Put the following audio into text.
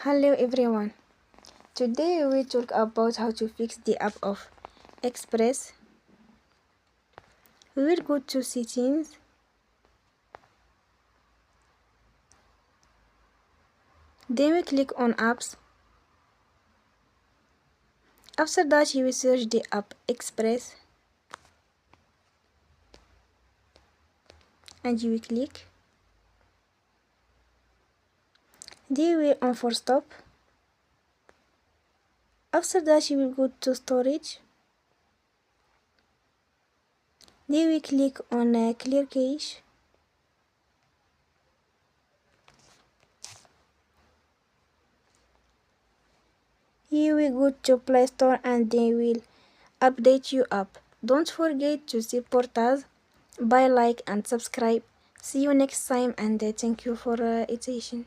Hello everyone. Today we talk about how to fix the app of Express. We will go to settings. Then we click on apps. After that you will search the app Express and you will click. Then we will on for stop. After that you will go to storage. Then we click on clear cache. Here we go to Play Store and they will update you app. Don't forget to support us by like and subscribe. See you next time and thank you for attention.